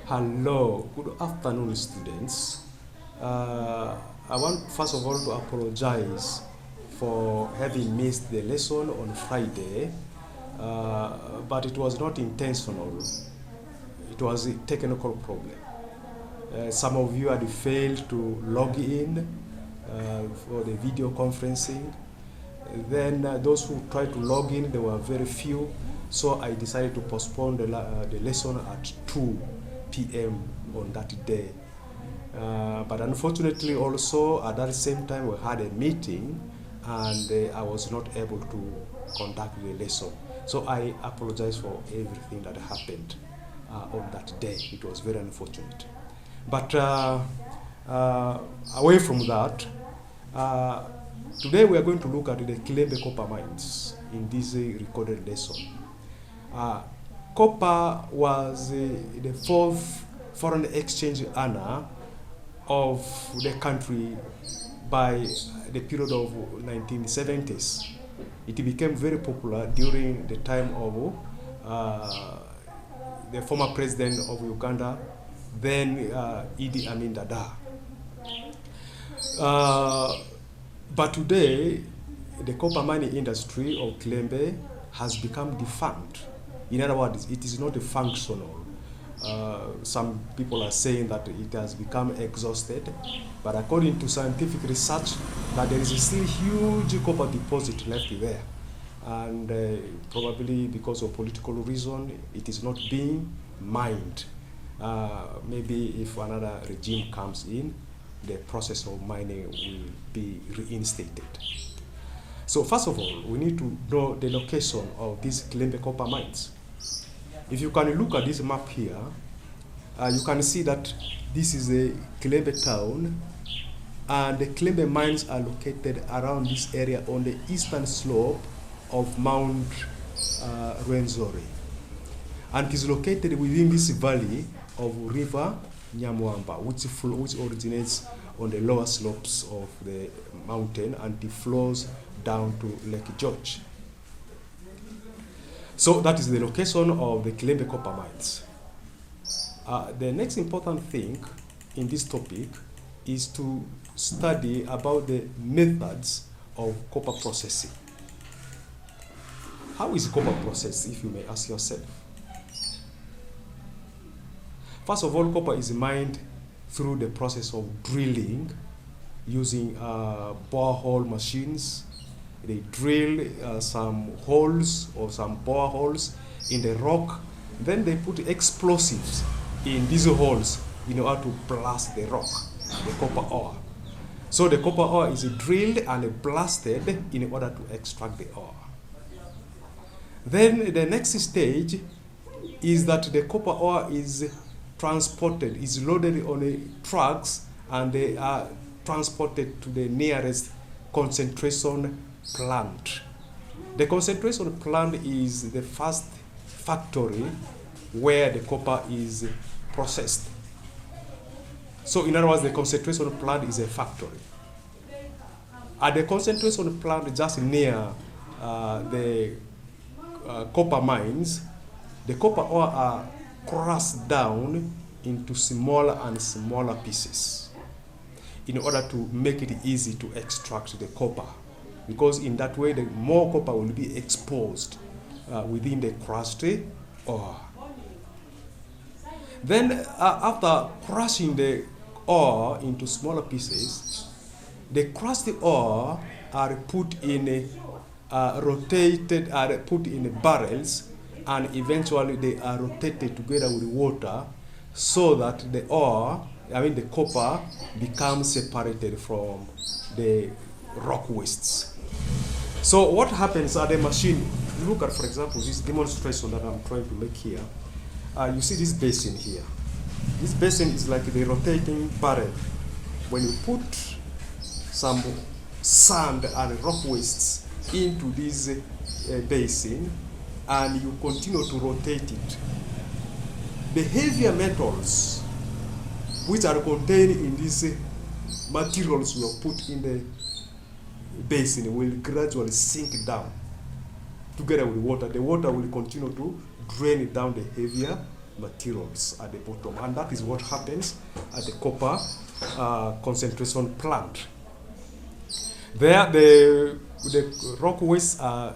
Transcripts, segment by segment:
Hello, good afternoon, students. I want first of all to apologize for having missed the lesson on Friday, but it was not intentional. It was a technical problem. Some of you had failed to log in for the video conferencing. Then those who tried to log in, there were very few, so I decided to postpone the lesson at 2 p.m. on that day. But unfortunately also at that same time we had a meeting and I was not able to conduct the lesson. So I apologize for everything that happened on that day. It was very unfortunate. But away from that, today we are going to look at the Kilembe copper mines in this recorded lesson. Copper was the fourth foreign exchange earner of the country by the period of 1970s. It became very popular during the time of the former president of Uganda, then Idi Amin Dada. But today, the copper mining industry of Kilembe has become defunct. In other words, it is not functional. Some people are saying that it has become exhausted, but according to scientific research, that there is still huge copper deposit left there. And probably because of political reason, it is not being mined. Maybe if another regime comes in, the process of mining will be reinstated. So first of all, we need to know the location of these Kilembe copper mines. If you can look at this map here, you can see that this is a Kilembe town, and the Kilembe mines are located around this area on the eastern slope of Mount Rwenzori. And it is located within this valley of River Nyamwamba, which originates on the lower slopes of the mountain and it flows down to Lake George. So that is the location of the Kilembe copper mines. The next important thing in this topic is to study about the methods of copper processing. How is copper processed, if you may ask yourself? First of all, copper is mined through the process of drilling using borehole machines. They drill some holes or some boreholes in the rock. Then they put explosives in these holes in order to blast the rock, the copper ore. So the copper ore is drilled and blasted in order to extract the ore. Then the next stage is that the copper ore is transported, is loaded on trucks, and they are transported to the nearest concentration plant. The concentration plant is the first factory where the copper is processed. So in other words, the concentration plant is a factory. At the concentration plant just near the copper mines, the copper ore are crushed down into smaller and smaller pieces in order to make it easy to extract the copper, because in that way the more copper will be exposed within the crushed ore. Then after crushing the ore into smaller pieces, the crushed ore are put in put in barrels, and eventually they are rotated together with water so that the copper becomes separated from the rock wastes. So what happens at the machine, look at, for example, this demonstration that I'm trying to make here. You see this basin here. This basin is like the rotating barrel. When you put some sand and rock wastes into this basin and you continue to rotate it, the heavier metals which are contained in these materials you have put in the basin will gradually sink down together with water. The water will continue to drain down the heavier materials at the bottom, and that is what happens at the copper concentration plant. There, the rock wastes are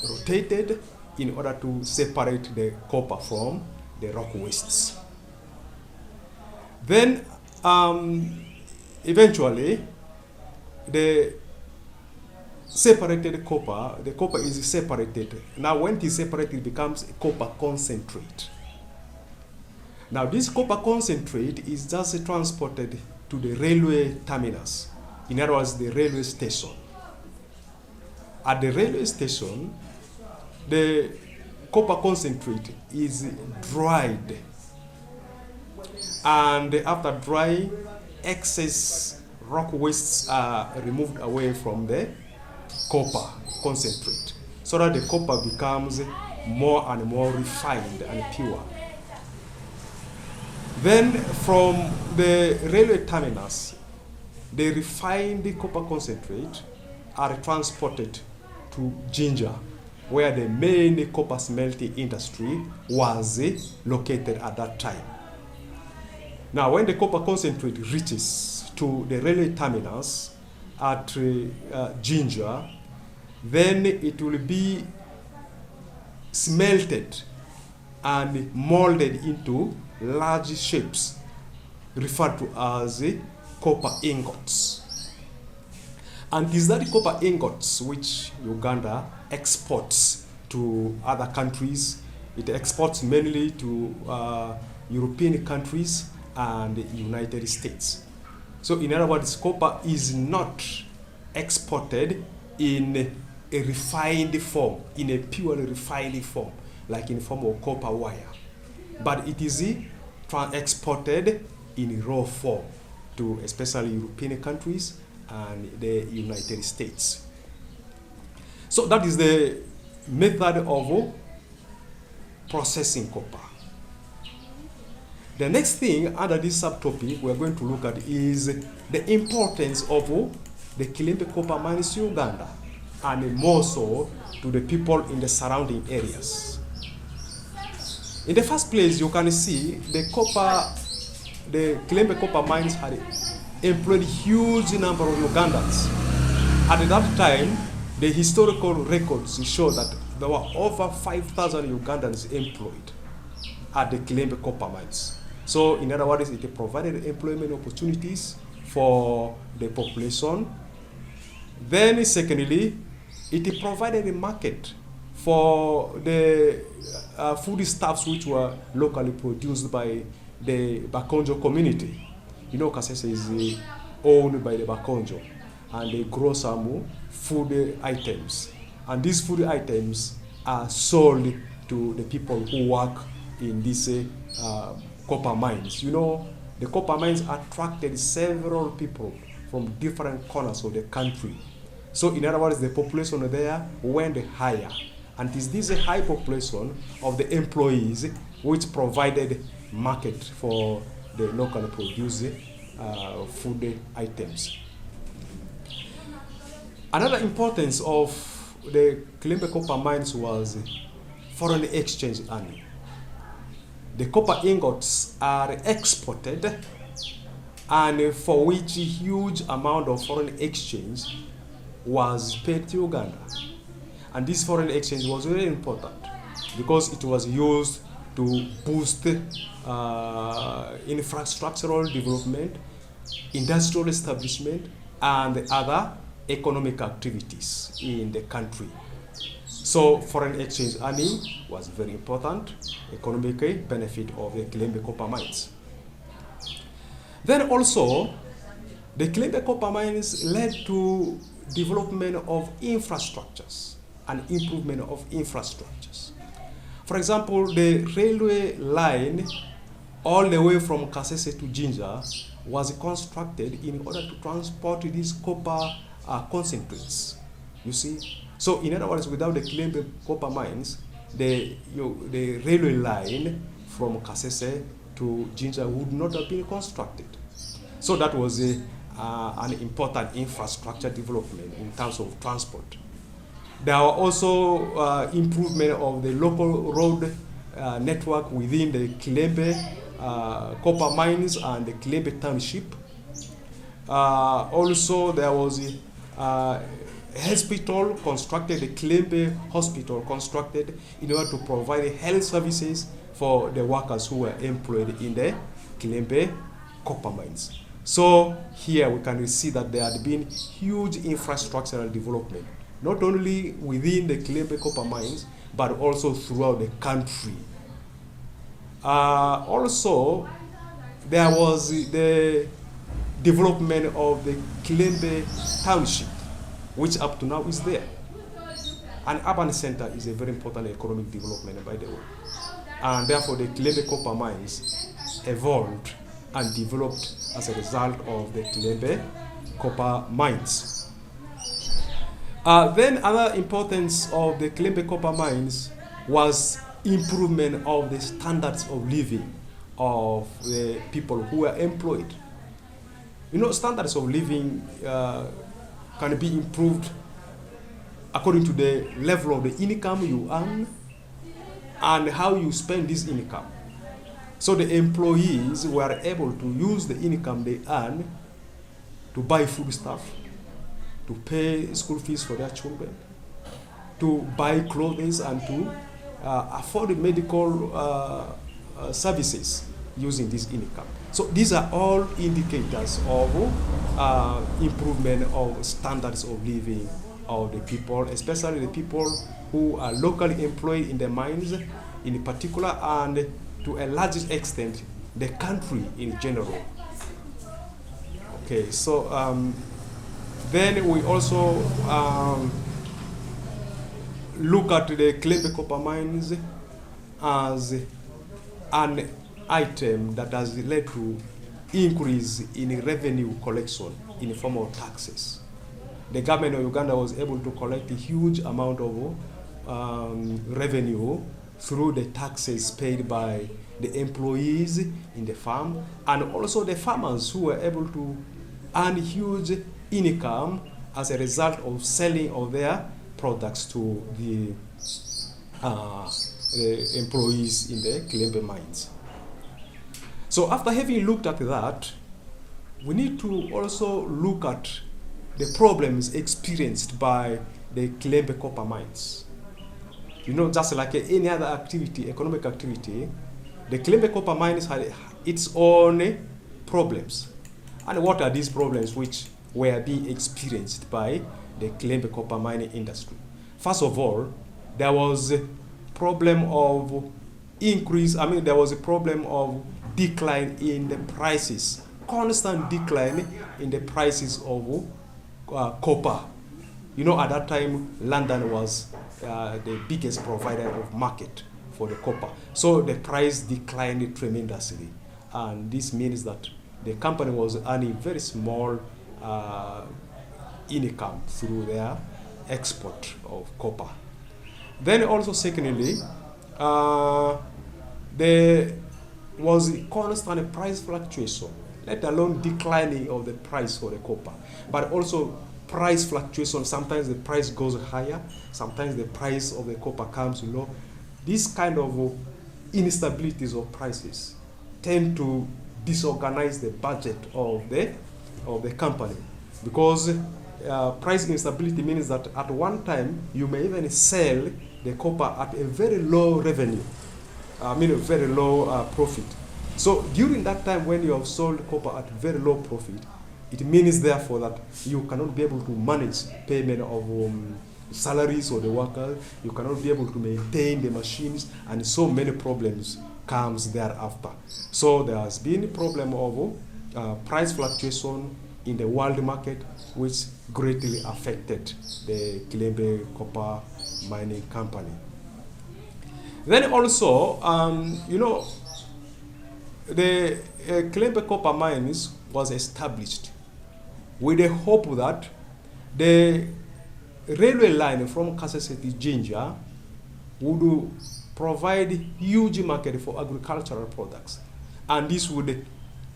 rotated in order to separate the copper from the rock wastes. Then, eventually, the copper is separated. Now, when it is separated, it becomes a copper concentrate. Now, this copper concentrate is just transported to the railway terminus. In other words, the railway station. At the railway station, the copper concentrate is dried. And after drying, excess rock wastes are removed away from the copper concentrate, so that the copper becomes more and more refined and pure. Then from the railway terminus, the refined copper concentrate are transported to Jinja, where the main copper smelting industry was located at that time. Now, when the copper concentrate reaches to the railway terminus at Jinja, then it will be smelted and molded into large shapes referred to as copper ingots. And it is that copper ingots which Uganda exports to other countries. It exports mainly to European countries and the United States. So in other words, copper is not exported in a refined form, in a purely refined form, like in form of copper wire. But it is exported in raw form to especially European countries and the United States. So that is the method of processing copper. The next thing under this subtopic we are going to look at is the importance of the Kilembe copper mines in Uganda, and more so to the people in the surrounding areas. In the first place, you can see the Kilembe copper mines had employed huge number of Ugandans. At that time, the historical records show that there were over 5,000 Ugandans employed at the Kilembe copper mines. So, in other words, it provided employment opportunities for the population. Then, secondly, it provided a market for the foodstuffs which were locally produced by the Bakonjo community. You know, Kasese is owned by the Bakonjo, and they grow some food items. And these food items are sold to the people who work in these copper mines. You know, the copper mines attracted several people from different corners of the country. So in other words, the population there went higher. And it is this high population of the employees which provided market for the locally produced food items. Another importance of the Kilembe copper mines was foreign exchange earning. The copper ingots are exported, and for which a huge amount of foreign exchange was paid to Uganda. And this foreign exchange was very important because it was used to boost infrastructural development, industrial establishment, and other economic activities in the country. So foreign exchange earning was very important economic benefit of the Kilembe copper mines. Then also, the Kilembe copper mines led to development of infrastructures and improvement of infrastructures. For example, the railway line all the way from Kasese to Jinja was constructed in order to transport these copper concentrates. You see? So in other words, without the Kilembe copper mines, the railway line from Kasese to Jinja would not have been constructed. So that was an important infrastructure development in terms of transport. There were also improvement of the local road network within the Kilembe copper mines and the Kilembe township. Also, there was a hospital constructed, the Kilembe hospital constructed in order to provide health services for the workers who were employed in the Kilembe copper mines. So here we can see that there had been huge infrastructural development, not only within the Kilembe copper mines, but also throughout the country. Also, there was the development of the Kilembe township, which up to now is there. An urban center is a very important economic development, by the way. And therefore, the Kilembe copper mines evolved and developed as a result of the Kilembe copper mines. Then another importance of the Kilembe copper mines was improvement of the standards of living of the people who were employed. You know, standards of living can be improved according to the level of the income you earn and how you spend this income. So the employees were able to use the income they earn to buy food stuff, to pay school fees for their children, to buy clothes, and to afford medical services using this income. So these are all indicators of improvement of standards of living of the people, especially the people who are locally employed in the mines in particular, and to a large extent the country in general. Okay, so then we also look at the Kilembe copper mines as an item that has led to increase in revenue collection in the form of taxes. The government of Uganda was able to collect a huge amount of revenue through the taxes paid by the employees in the farm, and also the farmers who were able to earn huge income as a result of selling of their products to the employees in the Kilembe mines. So after having looked at that, we need to also look at the problems experienced by the Kilembe copper mines. You know, just like any other activity, economic activity, the Kilembe copper mines had its own problems. And what are these problems which were being experienced by the Kilembe copper mining industry? First of all, there was a problem of there was a problem of decline in the prices, constant decline in the prices of copper. You know, at that time, London was the biggest provider of market for the copper. So the price declined tremendously. And this means that the company was earning very small income through their export of copper. Then also secondly, there was constant price fluctuation, let alone declining of the price for the copper, but also price fluctuation. Sometimes the price goes higher, sometimes the price of the copper comes low. These kind of instabilities of prices tend to disorganize the budget of the company, because price instability means that at one time you may even sell the copper at a very low revenue, a very low profit. So during that time when you have sold copper at very low profit, it means therefore that you cannot be able to manage payment of salaries of the workers, you cannot be able to maintain the machines, and so many problems comes thereafter. So there has been a problem of price fluctuation in the world market, which greatly affected the Kilembe copper mining company. Then also, the Kilembe copper mines was established with the hope that the railway line from Kasese to Jinja would provide huge market for agricultural products, and this would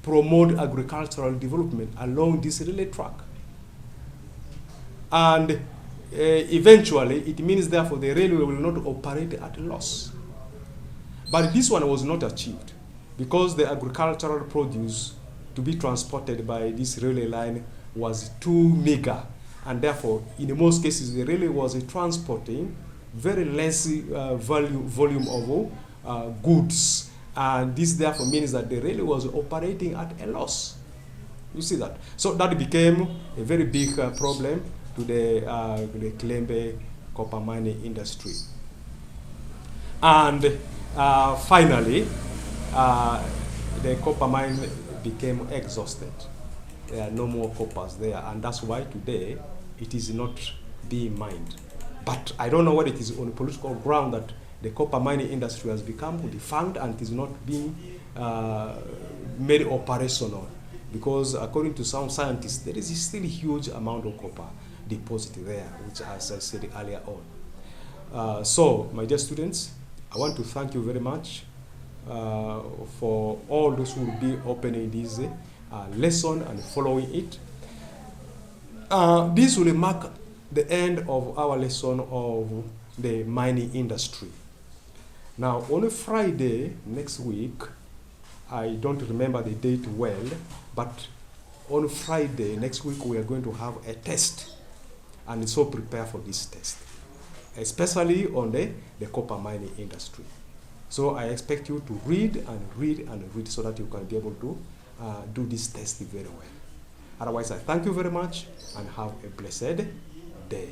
promote agricultural development along this railway track. And eventually, it means therefore the railway will not operate at a loss. But this one was not achieved because the agricultural produce to be transported by this railway line was too meager, and therefore, in most cases, the railway was transporting very less volume of goods, and this therefore means that the railway was operating at a loss. You see that? So that became a very big problem to the Kilembe copper mining industry. And finally, the copper mine became exhausted. There are no more coppers there, and that's why today it is not being mined. But I don't know whether it is on a political ground that the copper mining industry has become defunct and it is not being made operational. Because according to some scientists, there is still a huge amount of copper deposited there, which, as I said earlier on. So, my dear students, I want to thank you very much for all those who will be opening this lesson and following it. This will mark the end of our lesson of the mining industry. Now, on a Friday next week, I don't remember the date well, but on Friday next week we are going to have a test, and so prepare for this test, especially on the copper mining industry. So I expect you to read and read and read so that you can be able to do this test very well. Otherwise, I thank you very much and have a blessed day.